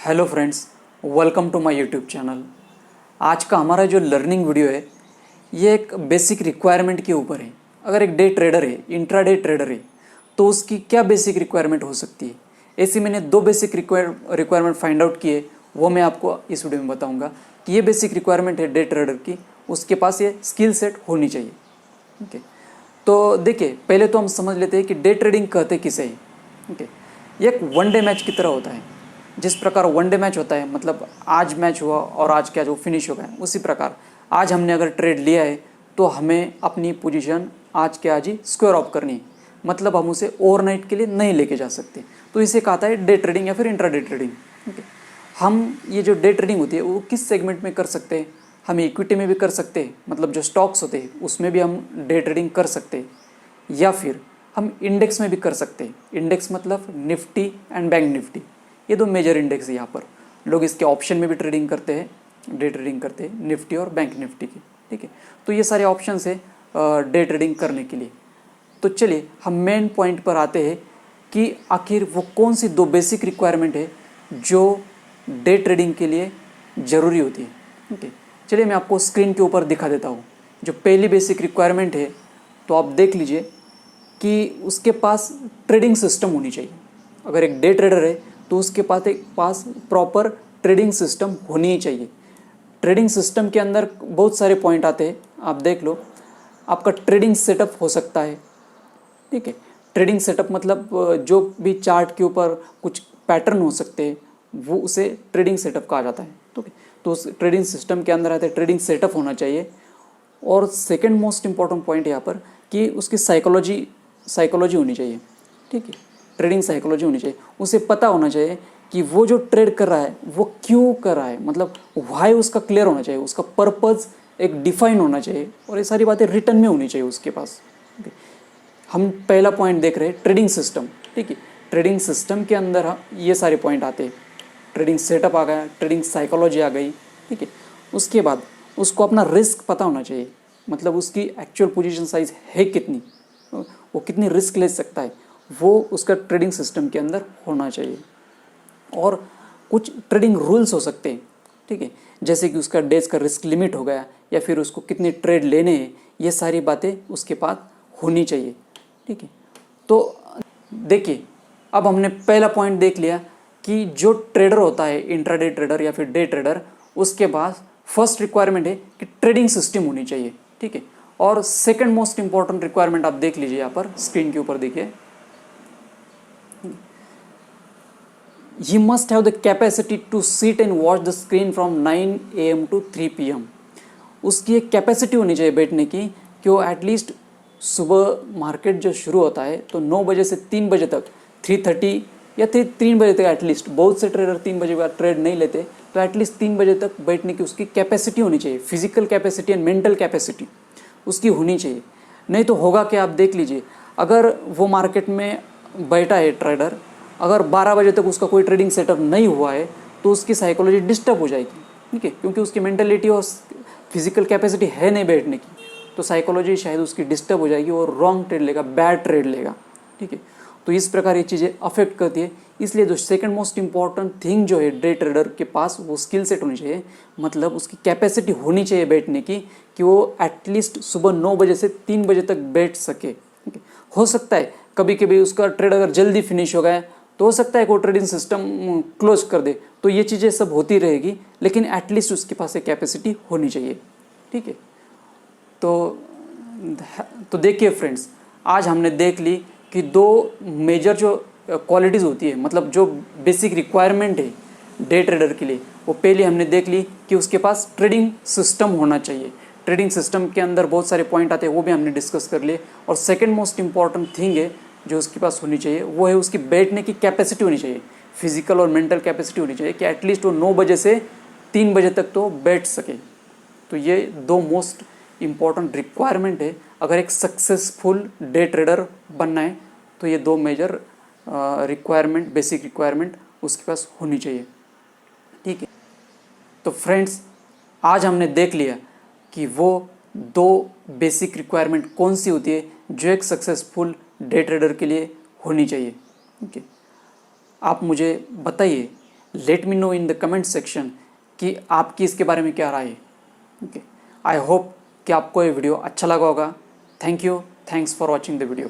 Hello friends, welcome to my YouTube channel. आज का हमारा जो लर्निंग वीडियो है ये एक बेसिक रिक्वायरमेंट के ऊपर है। अगर एक डे ट्रेडर है, इंट्राडे ट्रेडर है, तो उसकी क्या बेसिक रिक्वायरमेंट हो सकती है। ऐसी मैंने दो बेसिक रिक्वायरमेंट फाइंड आउट किए, वो मैं आपको इस वीडियो में बताऊंगा कि ये बेसिक रिक्वायरमेंट है डे ट्रेडर की, उसके पास ये स्किल सेट होनी चाहिए। ओके, तो देखिए पहले तो हम समझ लेते हैं कि डे ट्रेडिंग कहते किसे है। ओके, ये एक वनडे मैच की तरह होता है। जिस प्रकार वनडे मैच होता है, मतलब आज मैच हुआ और आज क्या जो फिनिश हो गया, उसी प्रकार आज हमने अगर ट्रेड लिया है तो हमें अपनी पोजीशन आज के आज ही स्क्वायर ऑफ करनी है। मतलब हम उसे ओवरनाइट के लिए नहीं लेके जा सकते, तो इसे कहता है डे ट्रेडिंग या फिर इंट्राडे ट्रेडिंग। ओके, हम ये जो डे ट्रेडिंग होती है वो किस सेगमेंट में कर सकते हैं। हम इक्विटी में भी कर सकते हैं, मतलब जो स्टॉक्स होते हैं उसमें भी हम डे ट्रेडिंग कर सकते हैं, या फिर हम इंडेक्स में भी कर सकते हैं। इंडेक्स मतलब निफ्टी एंड बैंक निफ्टी, ये दो मेजर इंडेक्स है। यहाँ पर लोग इसके ऑप्शन में भी ट्रेडिंग करते हैं, डे ट्रेडिंग करते हैं निफ्टी और बैंक निफ्टी की। ठीक है, तो ये सारे ऑप्शन है डे ट्रेडिंग करने के लिए। तो चलिए हम मेन पॉइंट पर आते हैं कि आखिर वो कौन सी दो बेसिक रिक्वायरमेंट है जो डे ट्रेडिंग के लिए ज़रूरी होती है। ठीक है, चलिए मैं आपको स्क्रीन के ऊपर दिखा देता हूँ। जो पहली बेसिक रिक्वायरमेंट है, तो आप देख लीजिए कि उसके पास ट्रेडिंग सिस्टम होनी चाहिए। अगर एक डे ट्रेडर है तो उसके पास प्रॉपर ट्रेडिंग सिस्टम होनी ही चाहिए। ट्रेडिंग सिस्टम के अंदर बहुत सारे पॉइंट आते हैं, आप देख लो। आपका ट्रेडिंग सेटअप हो सकता है। ठीक है, ट्रेडिंग सेटअप मतलब जो भी चार्ट के ऊपर कुछ पैटर्न हो सकते हैं वो उसे ट्रेडिंग सेटअप कहा जाता है। ठीक है, तो उस ट्रेडिंग सिस्टम के अंदर आते हैं ट्रेडिंग सेटअप होना चाहिए। और सेकंड मोस्ट इंपॉर्टेंट पॉइंट यहाँ पर कि उसकी साइकोलॉजी होनी चाहिए। ठीक है, ट्रेडिंग साइकोलॉजी होनी चाहिए। उसे पता होना चाहिए कि वो जो ट्रेड कर रहा है वो क्यों कर रहा है, मतलब व्हाई उसका क्लियर होना चाहिए, उसका पर्पज़ एक डिफाइन होना चाहिए, और ये सारी बातें रिटर्न में होनी चाहिए उसके पास। हम पहला पॉइंट देख रहे हैं ट्रेडिंग सिस्टम। ठीक है, ट्रेडिंग सिस्टम के अंदर ये सारे पॉइंट आते हैं। ट्रेडिंग सेटअप आ गया, ट्रेडिंग साइकोलॉजी आ गई। ठीक है, उसके बाद उसको अपना रिस्क पता होना चाहिए, मतलब उसकी एक्चुअल पोजीशन साइज है कितनी, वो कितनी रिस्क ले सकता है, वो उसका ट्रेडिंग सिस्टम के अंदर होना चाहिए। और कुछ ट्रेडिंग रूल्स हो सकते हैं। ठीक है, जैसे कि उसका डेज का रिस्क लिमिट हो गया, या फिर उसको कितने ट्रेड लेने हैं, ये सारी बातें उसके पास होनी चाहिए। ठीक है, तो देखिए अब हमने पहला पॉइंट देख लिया कि जो ट्रेडर होता है, इंट्राडे ट्रेडर या फिर डे ट्रेडर, उसके पास फर्स्ट रिक्वायरमेंट है कि ट्रेडिंग सिस्टम होनी चाहिए। ठीक है, और सेकंड मोस्ट इंपॉर्टेंट रिक्वायरमेंट आप देख लीजिए, यहाँ पर स्क्रीन के ऊपर देखिए, he must have the capacity to sit and watch the screen from 9 AM to 3 PM। उसकी एक कैपेसिटी होनी चाहिए बैठने की कि वो एटलीस्ट सुबह मार्केट जो शुरू होता है तो 9 बजे से 3 बजे तक, 3:30 या 3 बजे तक एटलीस्ट, बहुत से ट्रेडर 3 बजे बाद ट्रेड नहीं लेते, तो एटलीस्ट 3 बजे तक बैठने की उसकी कैपेसिटी होनी चाहिए। Physical capacity and mental capacity उसकी होनी चाहिए। नहीं तो होगा क्या, आप देख लीजिए, अगर वो मार्केट में बैठा है ट्रेडर, अगर 12 बजे तक उसका कोई ट्रेडिंग सेटअप नहीं हुआ है तो उसकी साइकोलॉजी डिस्टर्ब हो जाएगी। ठीक है, क्योंकि उसकी मेंटलिटी और फिजिकल कैपेसिटी है नहीं बैठने की, तो साइकोलॉजी शायद उसकी डिस्टर्ब हो जाएगी और रॉन्ग ट्रेड लेगा, बैड ट्रेड लेगा। ठीक है, तो इस प्रकार ये चीज़ें अफेक्ट करती है। इसलिए जो सेकंड मोस्ट इंपॉर्टेंट थिंग जो है डे ट्रेडर के पास, वो स्किल सेट होनी चाहिए, मतलब उसकी कैपेसिटी होनी चाहिए बैठने की कि वो एटलीस्ट सुबह 9 बजे से 3 बजे तक बैठ सके। ठीक है, हो सकता है कभी कभी उसका ट्रेड अगर जल्दी फिनिश हो गया तो हो सकता है कि वो ट्रेडिंग सिस्टम क्लोज कर दे, तो ये चीज़ें सब होती रहेगी, लेकिन एटलीस्ट उसके पास एक कैपेसिटी होनी चाहिए। ठीक है, तो देखिए फ्रेंड्स, आज हमने देख ली कि दो मेजर जो क्वालिटीज़ होती है, मतलब जो बेसिक रिक्वायरमेंट है डे ट्रेडर के लिए, वो पहले हमने देख ली कि उसके पास ट्रेडिंग सिस्टम होना चाहिए। ट्रेडिंग सिस्टम के अंदर बहुत सारे पॉइंट आते हैं, वो भी हमने डिस्कस कर लिए। और सेकंड मोस्ट इंपॉर्टेंट थिंग है जो उसके पास होनी चाहिए, वो है उसकी बैठने की कैपेसिटी होनी चाहिए, फिजिकल और मेंटल कैपेसिटी होनी चाहिए कि एटलीस्ट वो 9 बजे से 3 बजे तक तो बैठ सके। तो ये दो मोस्ट इम्पॉर्टेंट रिक्वायरमेंट है अगर एक सक्सेसफुल डे ट्रेडर बनना है, तो ये दो मेजर रिक्वायरमेंट, बेसिक रिक्वायरमेंट उसके पास होनी चाहिए। ठीक है, तो फ्रेंड्स आज हमने देख लिया कि वो दो बेसिक रिक्वायरमेंट कौन सी होती है जो एक सक्सेसफुल डे ट्रेडर के लिए होनी चाहिए। ठीक है, आप मुझे बताइए let me know in the comment section कि आपकी इसके बारे में क्या राय है। ओके, आई होप कि आपको ये वीडियो अच्छा लगा होगा। Thank you, thanks for watching the video.